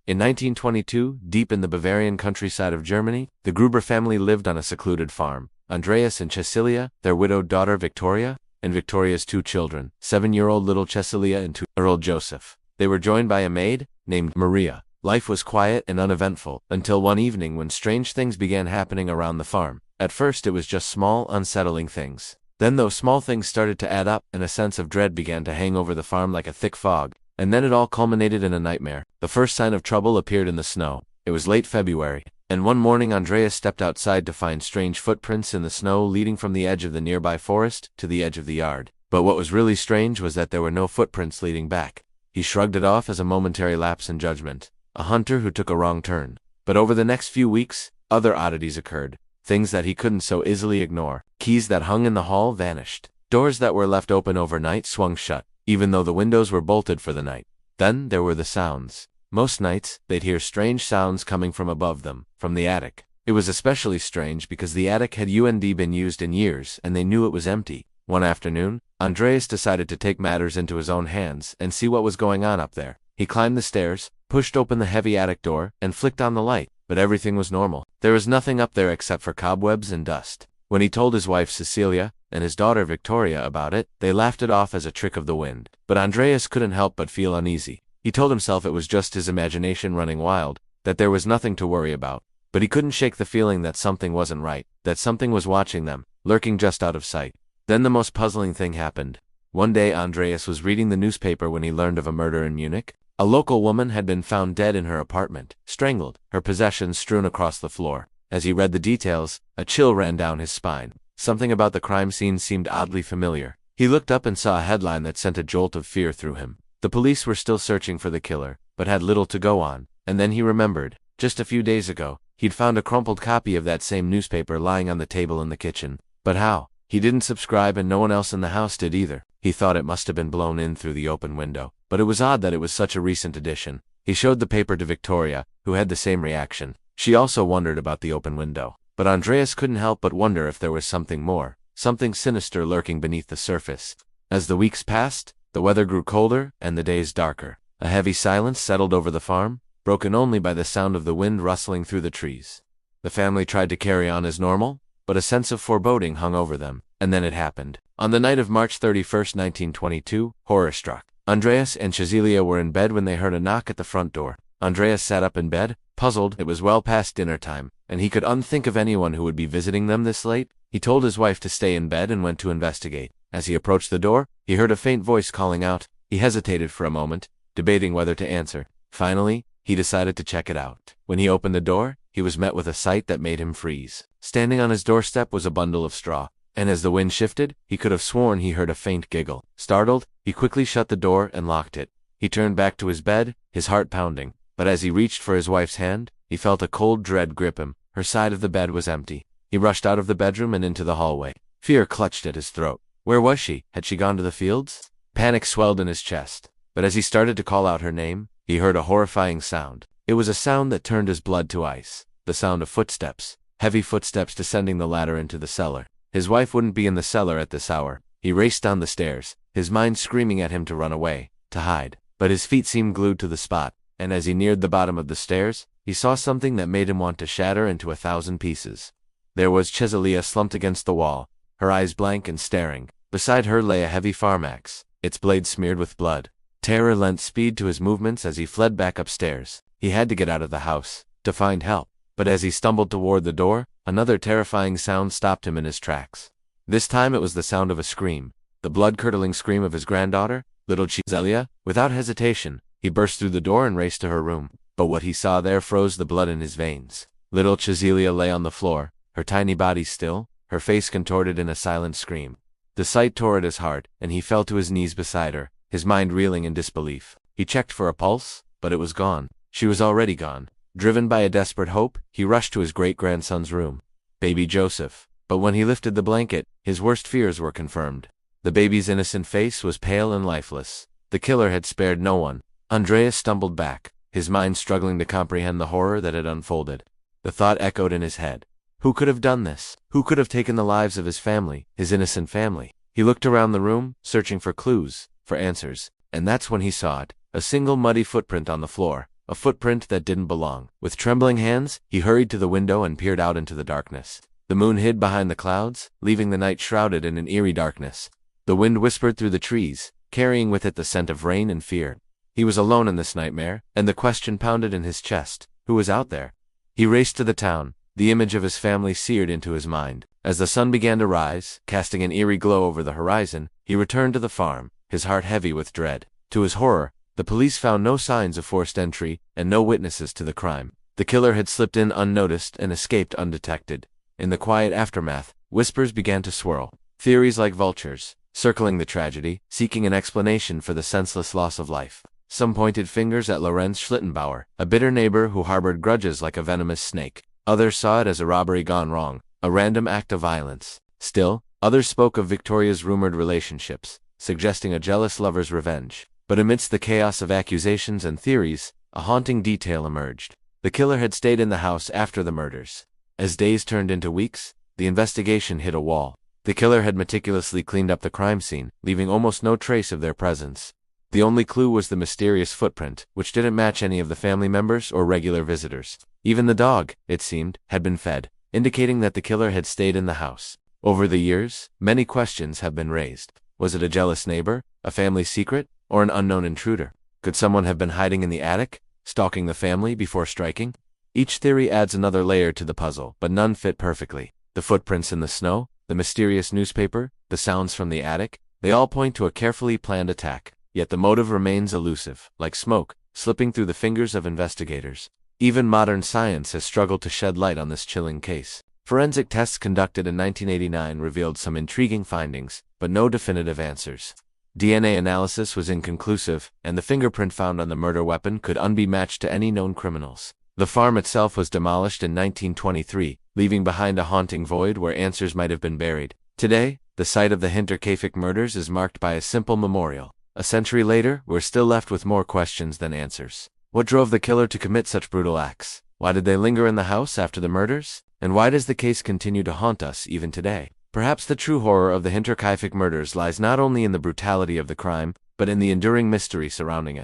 In 1922, deep in the Bavarian countryside of Germany, the Gruber family lived on a secluded farm. Andreas and Cecilia, their widowed daughter Victoria, and Victoria's 2 children, 7-year-old little Cecilia and 2-year-old Joseph. They were joined by a maid named Maria. Life was quiet and uneventful, until one evening when strange things began happening around the farm. At first it was just small, unsettling things. Then those small things started to add up, and a sense of dread began to hang over the farm like a thick fog. And then it all culminated in a nightmare. The first sign of trouble appeared in the snow. It was late February, and one morning Andreas stepped outside to find strange footprints in the snow leading from the edge of the nearby forest to the edge of the yard. But what was really strange was that there were no footprints leading back. He shrugged it off as a momentary lapse in judgment. A hunter who took a wrong turn. But over the next few weeks, other oddities occurred. Things that he couldn't so easily ignore. Keys that hung in the hall vanished. Doors that were left open overnight swung shut, even though the windows were bolted for the night. Then there were the sounds. Most nights, they'd hear strange sounds coming from above them, from the attic. It was especially strange because the attic had been used in years and they knew it was empty. One afternoon, Andreas decided to take matters into his own hands and see what was going on up there. He climbed the stairs, pushed open the heavy attic door, and flicked on the light, but everything was normal. There was nothing up there except for cobwebs and dust. When he told his wife Cecilia and his daughter Victoria about it, they laughed it off as a trick of the wind. But Andreas couldn't help but feel uneasy. He told himself it was just his imagination running wild, that there was nothing to worry about. But he couldn't shake the feeling that something wasn't right, that something was watching them, lurking just out of sight. Then the most puzzling thing happened. One day Andreas was reading the newspaper when he learned of a murder in Munich. A local woman had been found dead in her apartment, strangled, her possessions strewn across the floor. As he read the details, a chill ran down his spine. Something about the crime scene seemed oddly familiar. He looked up and saw a headline that sent a jolt of fear through him. The police were still searching for the killer, but had little to go on. And then he remembered, just a few days ago, he'd found a crumpled copy of that same newspaper lying on the table in the kitchen. But how? He didn't subscribe and no one else in the house did either. He thought it must have been blown in through the open window. But it was odd that it was such a recent edition. He showed the paper to Victoria, who had the same reaction. She also wondered about the open window. But Andreas couldn't help but wonder if there was something more, something sinister lurking beneath the surface. As the weeks passed, the weather grew colder and the days darker. A heavy silence settled over the farm, broken only by the sound of the wind rustling through the trees. The family tried to carry on as normal, but a sense of foreboding hung over them. And then it happened. On the night of March 31st, 1922, horror struck. Andreas and Cecilia were in bed when they heard a knock at the front door. Andreas sat up in bed, puzzled. It was well past dinner time, and he could unthink of anyone who would be visiting them this late. He told his wife to stay in bed and went to investigate. As he approached the door, he heard a faint voice calling out. He hesitated for a moment, debating whether to answer. Finally, he decided to check it out. When he opened the door, he was met with a sight that made him freeze. Standing on his doorstep was a bundle of straw. And as the wind shifted, he could have sworn he heard a faint giggle. Startled, he quickly shut the door and locked it. He turned back to his bed, his heart pounding. But as he reached for his wife's hand, he felt a cold dread grip him. Her side of the bed was empty. He rushed out of the bedroom and into the hallway. Fear clutched at his throat. Where was she? Had she gone to the fields? Panic swelled in his chest. But as he started to call out her name, he heard a horrifying sound. It was a sound that turned his blood to ice. The sound of footsteps. Heavy footsteps descending the ladder into the cellar. His wife wouldn't be in the cellar at this hour. He raced down the stairs, his mind screaming at him to run away, to hide. But his feet seemed glued to the spot, and as he neared the bottom of the stairs, he saw something that made him want to shatter into 1,000 pieces. There was Cecilia slumped against the wall, her eyes blank and staring. Beside her lay a heavy farm axe, its blade smeared with blood. Terror lent speed to his movements as he fled back upstairs. He had to get out of the house, to find help. But as he stumbled toward the door, another terrifying sound stopped him in his tracks. This time it was the sound of a scream, the blood-curdling scream of his granddaughter, little Cecilia. Without hesitation, he burst through the door and raced to her room. But what he saw there froze the blood in his veins. Little Cecilia lay on the floor, her tiny body still, her face contorted in a silent scream. The sight tore at his heart, and he fell to his knees beside her, his mind reeling in disbelief. He checked for a pulse, but it was gone. She was already gone. Driven by a desperate hope, he rushed to his great-grandson's room. Baby Joseph. But when he lifted the blanket, his worst fears were confirmed. The baby's innocent face was pale and lifeless. The killer had spared no one. Andreas stumbled back, his mind struggling to comprehend the horror that had unfolded. The thought echoed in his head. Who could have done this? Who could have taken the lives of his family, his innocent family? He looked around the room, searching for clues, for answers, and that's when he saw it. A single muddy footprint on the floor. a footprint that didn't belong. With trembling hands, he hurried to the window and peered out into the darkness. The moon hid behind the clouds, leaving the night shrouded in an eerie darkness. The wind whispered through the trees, carrying with it the scent of rain and fear. He was alone in this nightmare, and the question pounded in his chest: who was out there? He raced to the town, the image of his family seared into his mind. As the sun began to rise, casting an eerie glow over the horizon, he returned to the farm, his heart heavy with dread. To his horror, the police found no signs of forced entry and no witnesses to the crime. The killer had slipped in unnoticed and escaped undetected. In the quiet aftermath, whispers began to swirl, theories like vultures, circling the tragedy, seeking an explanation for the senseless loss of life. Some pointed fingers at Lorenz Schlittenbauer, a bitter neighbor who harbored grudges like a venomous snake. Others saw it as a robbery gone wrong, a random act of violence. Still, others spoke of Victoria's rumored relationships, suggesting a jealous lover's revenge. But amidst the chaos of accusations and theories, a haunting detail emerged. The killer had stayed in the house after the murders. As days turned into weeks, the investigation hit a wall. The killer had meticulously cleaned up the crime scene, leaving almost no trace of their presence. The only clue was the mysterious footprint, which didn't match any of the family members or regular visitors. Even the dog, it seemed, had been fed, indicating that the killer had stayed in the house. Over the years, many questions have been raised. Was it a jealous neighbor, a family secret, or an unknown intruder? Could someone have been hiding in the attic, stalking the family before striking? Each theory adds another layer to the puzzle, but none fit perfectly. The footprints in the snow, the mysterious newspaper, the sounds from the attic, they all point to a carefully planned attack. Yet the motive remains elusive, like smoke, slipping through the fingers of investigators. Even modern science has struggled to shed light on this chilling case. Forensic tests conducted in 1989 revealed some intriguing findings, but no definitive answers. DNA analysis was inconclusive, and the fingerprint found on the murder weapon could be matched to any known criminals. The farm itself was demolished in 1923, leaving behind a haunting void where answers might have been buried. Today, the site of the Hinterkaifeck murders is marked by a simple memorial. A century later, we're still left with more questions than answers. What drove the killer to commit such brutal acts? Why did they linger in the house after the murders? And why does the case continue to haunt us even today? Perhaps the true horror of the Hinterkaifeck murders lies not only in the brutality of the crime, but in the enduring mystery surrounding it.